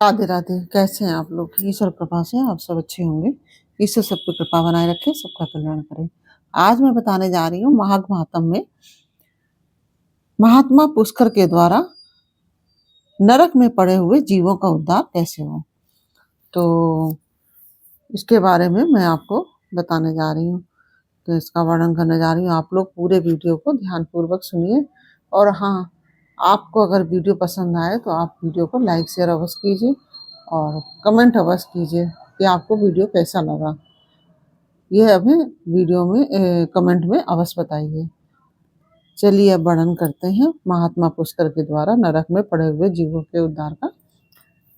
राधे राधे। कैसे हैं आप लोग? ईश्वर कृपा से आप सब अच्छे होंगे। ईश्वर सबकी कृपा बनाए रखे, सबका कल्याण करे। आज मैं बताने जा रही हूँ माघ माहत्म में महात्मा पुष्कर के द्वारा नरक में पड़े हुए जीवों का उद्धार कैसे हो। तो इसके बारे में मैं आपको बताने जा रही हूँ, तो इसका वर्णन करने जा रही हूँ। आप लोग पूरे वीडियो को ध्यानपूर्वक सुनिए, और हाँ, आपको अगर वीडियो पसंद आए तो आप वीडियो को लाइक शेयर अवश्य कीजिए और कमेंट अवश्य कीजिए कि आपको वीडियो कैसा लगा। यह हमें वीडियो में कमेंट में अवश्य बताइए। चलिए अब वर्णन करते हैं। महात्मा पुष्कर के द्वारा नरक में पड़े हुए जीवों के उद्धार का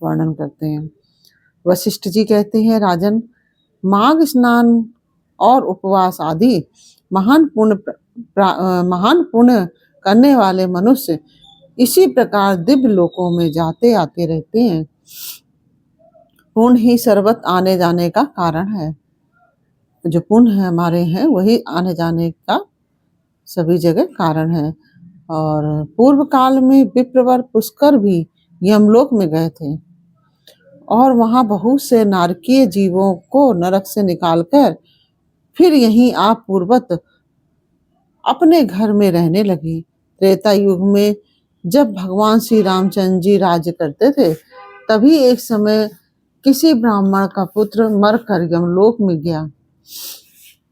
वर्णन करते हैं। वशिष्ठ जी कहते हैं, राजन, माघ स्नान और उपवास आदि महान पुण्य करने वाले मनुष्य इसी प्रकार दिव्य लोकों में जाते आते रहते हैं। पुण्य ही सर्वत्र आने जाने का कारण है। जो पुण्य है हमारे हैं वही आने जाने का सभी जगह कारण है। और पूर्व काल में विप्रवर पुष्कर भी यमलोक में गए थे और वहां बहुत से नारकीय जीवों को नरक से निकालकर फिर यहीं आप पूर्वत अपने घर में रहने लगे। त्रेता युग में जब भगवान श्री रामचंद्र जी राज्य करते थे, तभी एक समय किसी ब्राह्मण का पुत्र मरकर यमलोक में गया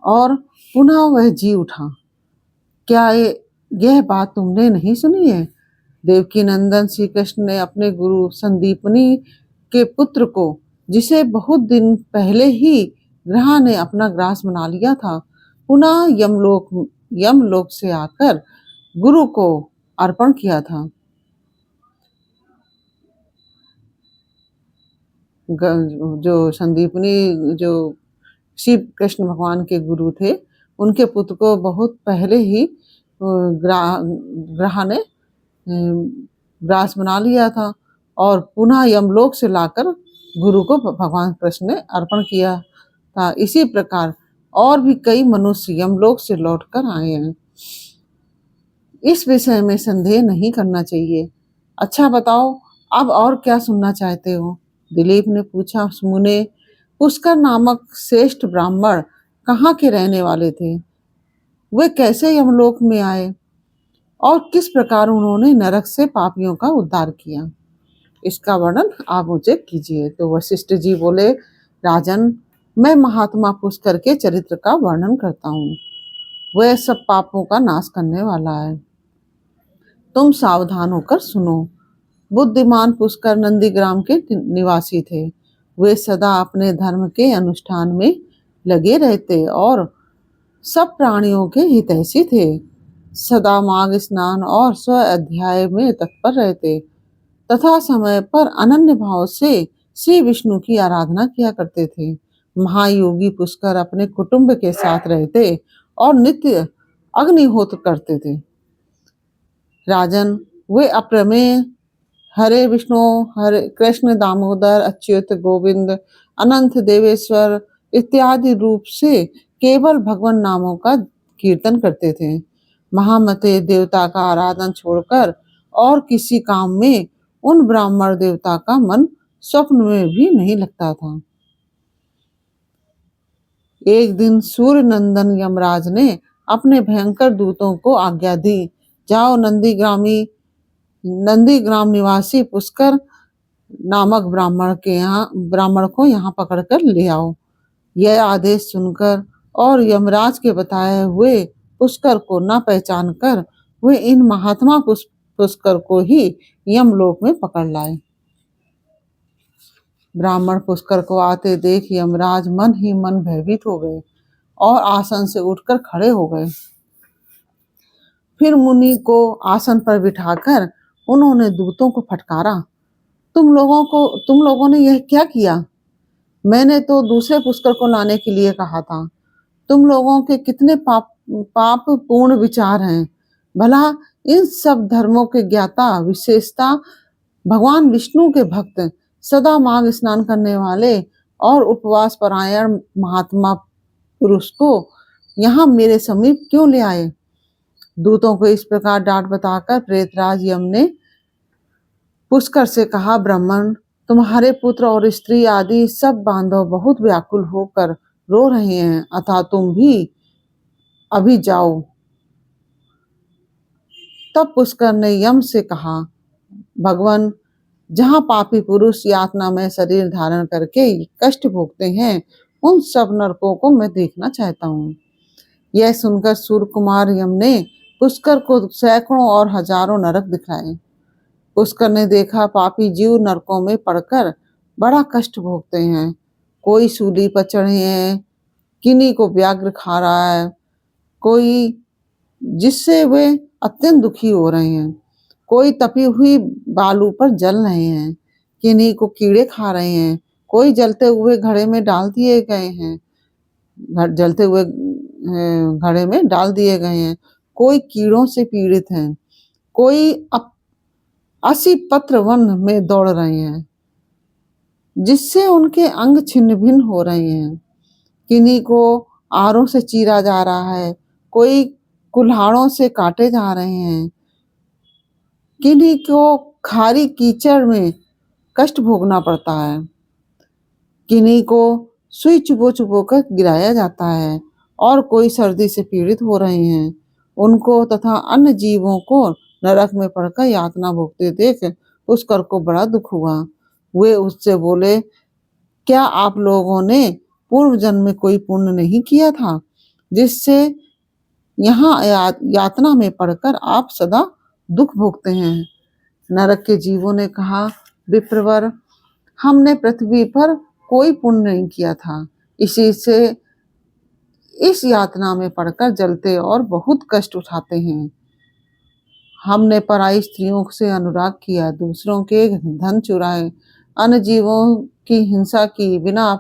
और पुनः वह जी उठा। क्या यह बात तुमने नहीं सुनी है? देवकी नंदन श्री कृष्ण ने अपने गुरु संदीपनी के पुत्र को, जिसे बहुत दिन पहले ही ग्रह ने अपना ग्रास बना लिया था, पुनः यमलोक से आकर गुरु को अर्पण किया था। जो संदीपनी जो श्री कृष्ण भगवान के गुरु थे, उनके पुत्र को बहुत पहले ही ग्रह ने ग्रास बना लिया था और पुनः यमलोक से लाकर गुरु को भगवान कृष्ण ने अर्पण किया था। इसी प्रकार और भी कई मनुष्य यमलोक से लौटकर आए हैं। इस विषय में संदेह नहीं करना चाहिए। अच्छा बताओ, अब और क्या सुनना चाहते हो? दिलीप ने पूछा। मुने, पुष्कर नामक श्रेष्ठ ब्राह्मण कहाँ के रहने वाले थे? वे कैसे यमलोक में आए और किस प्रकार उन्होंने नरक से पापियों का उद्धार किया? इसका वर्णन आप मुझे कीजिए। तो वशिष्ठ जी बोले, राजन, मैं महात्मा पुष्कर के चरित्र का वर्णन करता हूँ। वह सब पापों का नाश करने वाला है। तुम सावधान होकर सुनो। बुद्धिमान पुष्कर नंदीग्राम के निवासी थे। वे सदा अपने धर्म के अनुष्ठान में लगे रहते और सब प्राणियों के हितैषी थे। सदा माघ स्नान और स्व अध्याय में तत्पर रहते तथा समय पर अनन्य भाव से श्री विष्णु की आराधना किया करते थे। महायोगी पुष्कर अपने कुटुंब के साथ रहते और नित्य अग्निहोत्र करते थे। राजन, वे अप्रमेय हरे विष्णु, हरे कृष्ण, दामोदर, अच्युत, गोविंद, अनंत, देवेश्वर इत्यादि रूप से केवल भगवान नामों का कीर्तन करते थे। महामते देवता का आराधन छोड़कर और किसी काम में उन ब्राह्मण देवता का मन स्वप्न में भी नहीं लगता था। एक दिन सूर्य नंदन यमराज ने अपने भयंकर दूतों को आज्ञा दी, जाओ नंदीग्राम निवासी पुष्कर नामक ब्राह्मण को यहाँ पकड़कर ले आओ। यह आदेश सुनकर और यमराज के बताए हुए पुष्कर को न पहचान कर वे इन महात्मा पुष्कर को ही यमलोक में पकड़ लाए। ब्राह्मण पुष्कर को आते देख यमराज मन ही मन भयभीत हो गए और आसन से उठकर खड़े हो गए। फिर मुनि को आसन पर बिठाकर उन्होंने दूतों को फटकारा, तुम लोगों ने यह क्या किया? मैंने तो दूसरे पुष्कर को लाने के लिए कहा था। तुम लोगों के कितने पाप पूर्ण विचार हैं। भला इन सब धर्मों के ज्ञाता, विशेषता भगवान विष्णु के भक्त, सदा माघ स्नान करने वाले और उपवास परायण महात्मा पुरुष को यहाँ मेरे समीप क्यों ले आए? दूतों को इस प्रकार डांट बताकर प्रेतराज यम ने पुष्कर से कहा, ब्राह्मण, तुम्हारे पुत्र और स्त्री आदि सब बांधव बहुत व्याकुल होकर रो रहे हैं, अतः तुम भी अभी जाओ। तब पुष्कर ने यम से कहा, भगवान, जहाँ पापी पुरुष यातना में शरीर धारण करके कष्ट भोगते हैं, उन सब नरकों को मैं देखना चाहता हूँ। यह सुनकर सूर्य कुमार यम ने पुष्कर को सैकड़ों और हजारों नरक दिखाए। पुष्कर ने देखा पापी जीव नरकों में पड़कर बड़ा कष्ट भोगते हैं। कोई सूली पर चढ़े हैं, किन्हीं को व्याघ्र खा रहा है, कोई जिससे वे अत्यंत दुखी हो रहे हैं, कोई तपी हुई बालू पर जल रहे हैं, किन्हीं को कीड़े खा रहे हैं, कोई जलते हुए घड़े में डाल दिए गए हैं, जलते हुए घड़े में डाल दिए गए हैं, कोई कीड़ों से पीड़ित हैं, कोई असी पत्र वन में दौड़ रहे हैं, जिससे उनके अंग छिन्न भिन्न हो रहे हैं, किन्हीं को आरों से चीरा जा रहा है, कोई कुल्हाड़ों से काटे जा रहे हैं, किन्हीं को खारी कीचड़ में कष्ट भोगना पड़ता है, किन्हीं को सुई चुबो चुबो कर गिराया जाता है, और कोई सर्दी से पीड़ित हो रहे हैं। उनको तथा अन्य जीवों को नरक में पड़कर यातना भोगते देख पुष्कर को बड़ा दुख हुआ। वे उससे बोले, क्या आप लोगों ने पूर्व जन्म में कोई पुण्य नहीं किया था, जिससे यहाँ यातना में पड़कर आप सदा दुख भोगते हैं? नरक के जीवों ने कहा, विप्रवर, हमने पृथ्वी पर कोई पुण्य नहीं किया था, इसी से इस यातना में पड़कर जलते और बहुत कष्ट उठाते हैं। हमने पराई स्त्रियों से अनुराग किया, दूसरों के धन चुराए, अन्य जीवों की हिंसा की, बिना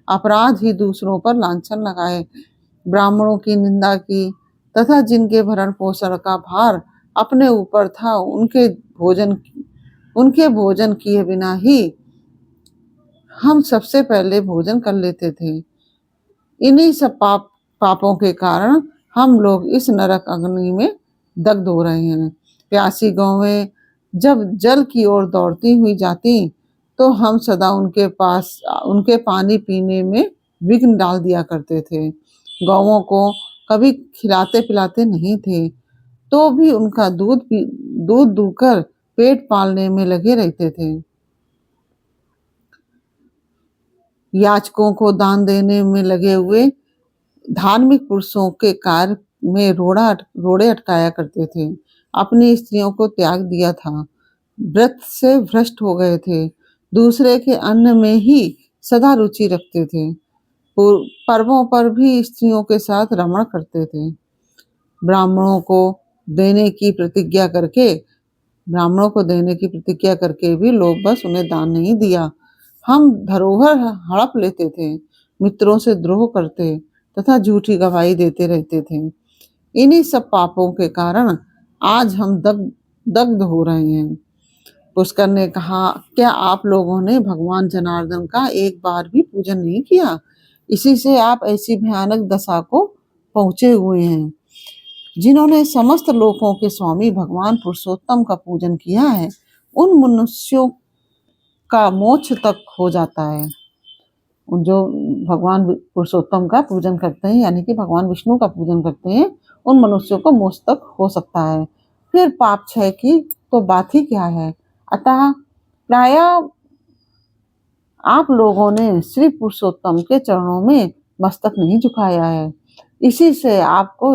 अपराध ही दूसरों पर लांछन लगाए, ब्राह्मणों की निंदा की, तथा जिनके भरण पोषण का भार अपने ऊपर था उनके भोजन किए बिना ही हम सबसे पहले भोजन कर लेते थे। इन्हीं सब पापों के कारण हम लोग इस नरक अग्नि में दग्ध हो रहे हैं। प्यासी गौवें जब जल की ओर दौड़ती हुई जाती, तो हम सदा उनके पानी पीने में विघ्न डाल दिया करते थे। गौवों को कभी खिलाते पिलाते नहीं थे, तो भी उनका दूध दूकर पेट पालने में लगे रहते थे। याचकों को दान देने में लगे हुए धार्मिक पुरुषों के कार्य में रोड़े अटकाया करते थे। अपनी स्त्रियों को त्याग दिया था, व्रत से भ्रष्ट हो गए थे, दूसरे के अन्न में ही सदा रुचि रखते थे, पर्वों पर भी स्त्रियों के साथ रमण करते थे। ब्राह्मणों को देने की प्रतिज्ञा करके भी लोग बस उन्हें दान नहीं दिया। हम धरोहर हड़प लेते थे, मित्रों से द्रोह करते तथा झूठी गवाही देते रहते थे। इन्हीं सब पापों के कारण आज हम दग्ध हो रहे हैं। पुष्कर ने कहा, क्या आप लोगों ने भगवान जनार्दन का एक बार भी पूजन नहीं किया? इसी से आप ऐसी भयानक दशा को पहुंचे हुए हैं। जिन्होंने समस्त लोकों के स्वामी भगवान पुरुषोत्तम का पूजन किया है, उन मनुष्यों का मोक्ष तक हो जाता है। जो भगवान पुरुषोत्तम का पूजन करते हैं, यानी कि भगवान विष्णु का पूजन करते हैं, उन मनुष्यों को मोक्ष तक हो सकता है। फिर पाप क्षय की तो बात ही क्या है। अतः प्राय आप लोगों ने श्री पुरुषोत्तम के चरणों में मस्तक नहीं झुकाया है। इसी से आपको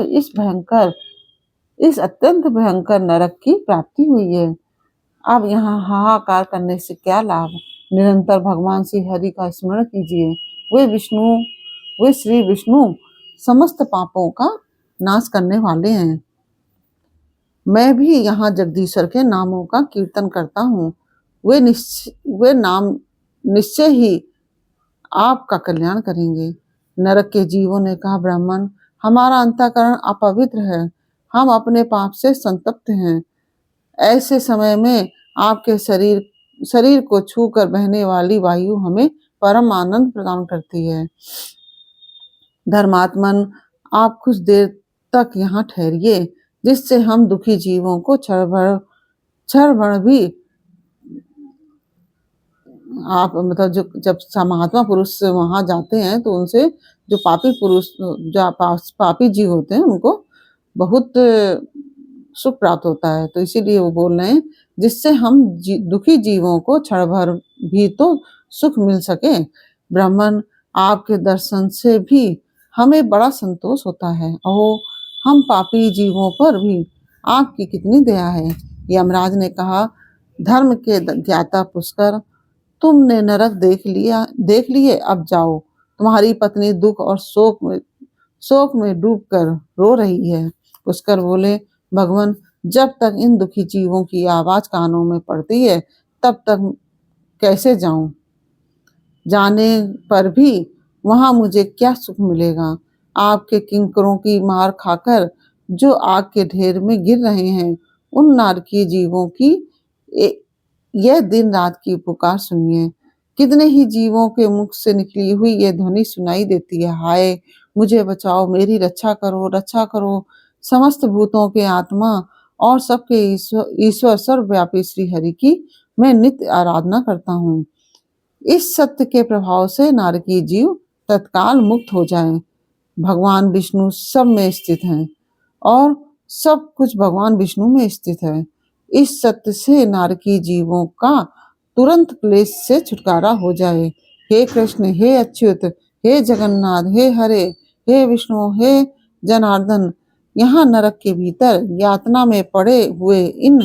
इस अत्यंत भयंकर नरक की प्राप्ति हुई है। अब यहाँ हाहाकार करने से क्या लाभ? निरंतर भगवान श्री हरि का स्मरण कीजिए। वे श्री विष्णु समस्त पापों का नाश करने वाले हैं। मैं भी यहाँ जगदीश्वर के नामों का कीर्तन करता हूँ। वे नाम निश्चय ही आपका कल्याण करेंगे। नरक के जीवों ने कहा, ब्राह्मण, हमारा अंतःकरण अपवित्र है, हम अपने पाप से संतप्त हैं। ऐसे समय में आपके शरीर को छूकर बहने वाली वायु हमें परम आनंद प्रदान करती है। धर्मात्मन, आप कुछ देर तक यहाँ ठहरिए, जिससे हम दुखी जीवों को क्षण भर भी आप मतलब जो जब महात्मा पुरुष वहाँ जाते हैं तो उनसे जो पापी पुरुष जो पापी जीव होते हैं उनको बहुत सुख प्राप्त होता है। तो इसीलिए वो बोल रहे हैं जिससे हम दुखी जीवों को क्षण भर भी तो सुख मिल सके। ब्राह्मण आपके दर्शन से भी हमें बड़ा संतोष होता है। अहो हम पापी जीवों पर भी आपकी कितनी दया है। यमराज ने कहा, धर्म के ज्ञाता पुष्कर, तुमने नरक देख लिए, अब जाओ। तुम्हारी पत्नी दुख और शोक में डूबकर रो रही है। पुष्कर बोले, भगवान, जब तक इन दुखी जीवों की आवाज कानों में पड़ती है तब तक कैसे जाऊं? जाने पर भी वहां मुझे क्या सुख मिलेगा? आपके किंकरों की मार खाकर जो आग के ढेर में गिर रहे हैं, उन नारकीय जीवों की यह दिन रात की पुकार सुनिए। कितने ही जीवों के मुख से निकली हुई यह ध्वनि सुनाई देती है, हाय मुझे बचाओ, मेरी रक्षा करो, रक्षा करो। समस्त भूतों के आत्मा और सबके ईश्वर सर्वव्यापी श्री हरि की मैं नित्य आराधना करता हूँ। इस सत्य के प्रभाव से नारकीय जीव तत्काल मुक्त हो जाएं। भगवान विष्णु सब में स्थित हैं और सब कुछ भगवान विष्णु में स्थित है। इस सत्य से नारकीय जीवों का तुरंत क्लेश से छुटकारा हो जाए। हे कृष्ण, हे अच्युत, हे जगन्नाथ, हे हरे, हे विष्णु, हे जनार्दन, यहाँ नरक के भीतर यातना में पड़े हुए इन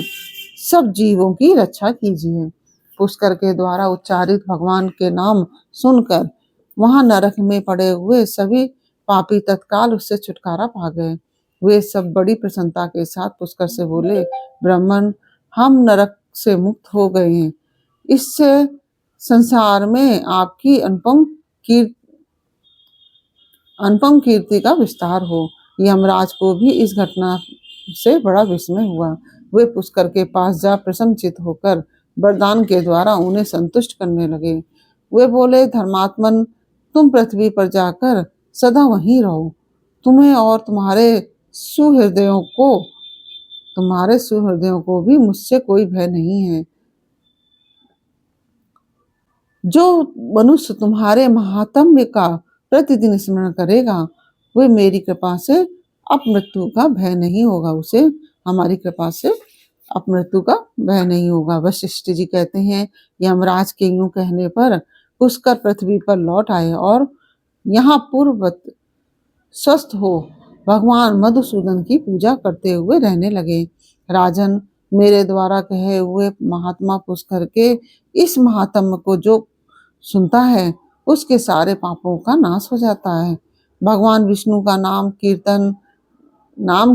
सब जीवों की रक्षा कीजिए। पुष्कर के द्वारा उच्चारित भगवान के नाम सुनकर वहां नरक में पड़े हुए सभी पापी तत्काल उससे छुटकारा पा गए। वे सब बड़ी प्रसन्नता के साथ पुष्कर से बोले, ब्राह्मण, हम नरक से मुक्त हो गए हैं। इससे संसार में आपकी अनुपम कीर्ति का विस्तार हो। यमराज को भी इस घटना से बड़ा विस्मय हुआ। वे पुष्कर के पास जा प्रसन्नचित होकर वरदान के द्वारा उन्हें संतुष्ट करने लगे। वे बोले, धर्मात्मन, तुम पृथ्वी पर जाकर सदा वहीं रहो। तुम्हें और तुम्हारे सुहृदयों को भी मुझसे कोई भय नहीं है। जो मनुष्य तुम्हारे महात्म्य का प्रतिदिन स्मरण करेगा, वे मेरी कृपा से अपमृत्यु का भय नहीं होगा। उसे हमारी कृपा से अपमृत्यु का भय नहीं होगा। वशिष्ठ जी कहते हैं, यमराज के यूं कहने पर पुष्कर पृथ्वी पर लौट आए और यहाँ पूर्ववत स्वस्थ हो भगवान मधुसूदन की पूजा करते हुए रहने लगे। राजन, मेरे द्वारा कहे हुए महात्मा पुष्कर के इस महात्म्य को जो सुनता है उसके सारे पापों का नाश हो जाता है। भगवान विष्णु का नाम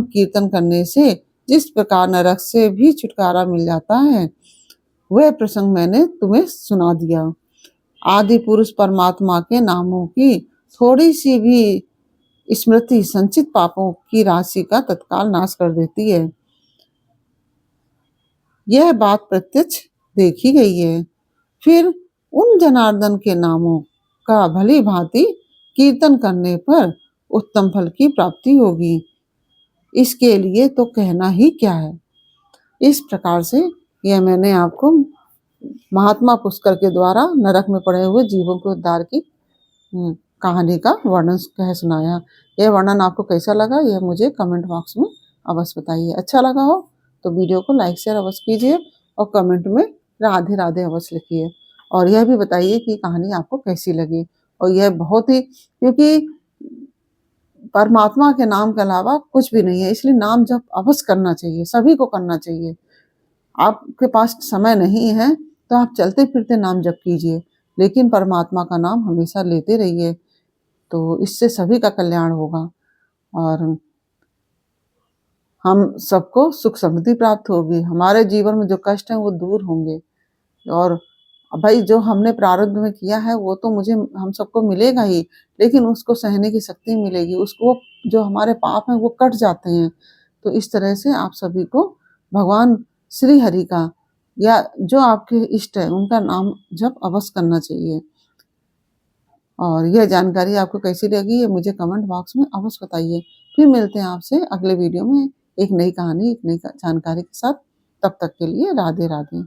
कीर्तन करने से जिस प्रकार नरक से भी छुटकारा मिल जाता है, वह प्रसंग मैंने तुम्हें सुना दिया। आदि पुरुष परमात्मा के नामों की थोड़ी सी भी स्मृति संचित पापों की राशि का तत्काल नाश कर देती है। यह बात प्रत्यक्ष देखी गई है। फिर उन जनार्दन के नामों का भली भांति कीर्तन करने पर उत्तम फल की प्राप्ति होगी। इसके लिए तो कहना ही क्या है। इस प्रकार से यह मैंने आपको महात्मा पुष्कर के द्वारा नरक में पड़े हुए जीवों के उद्धार की कहानी का वर्णन कह सुनाया। यह वर्णन आपको कैसा लगा, यह मुझे कमेंट बॉक्स में अवश्य बताइए। अच्छा लगा हो तो वीडियो को लाइक शेयर अवश्य कीजिए और कमेंट में राधे राधे अवश्य लिखिए। और यह भी बताइए कि कहानी आपको कैसी लगी। और यह बहुत ही, क्योंकि परमात्मा के नाम के अलावा कुछ भी नहीं है, इसलिए नाम जप अवश्य करना चाहिए, सभी को करना चाहिए। आपके पास समय नहीं है तो आप चलते फिरते नाम जप कीजिए, लेकिन परमात्मा का नाम हमेशा लेते रहिए, तो इससे सभी का कल्याण होगा और हम सबको सुख समृद्धि प्राप्त होगी। हमारे जीवन में जो कष्ट है वो दूर होंगे। और भाई जो हमने प्रारब्ध में किया है वो तो हम सबको मिलेगा ही, लेकिन उसको सहने की शक्ति मिलेगी, उसको जो हमारे पाप हैं वो कट जाते हैं। तो इस तरह से आप सभी को भगवान श्री हरि का या जो आपके इष्ट है उनका नाम जप अवश्य करना चाहिए। और यह जानकारी आपको कैसी लगी ये मुझे कमेंट बॉक्स में अवश्य बताइए। फिर मिलते हैं आपसे अगले वीडियो में एक नई कहानी, एक नई जानकारी के साथ। तब तक के लिए राधे राधे।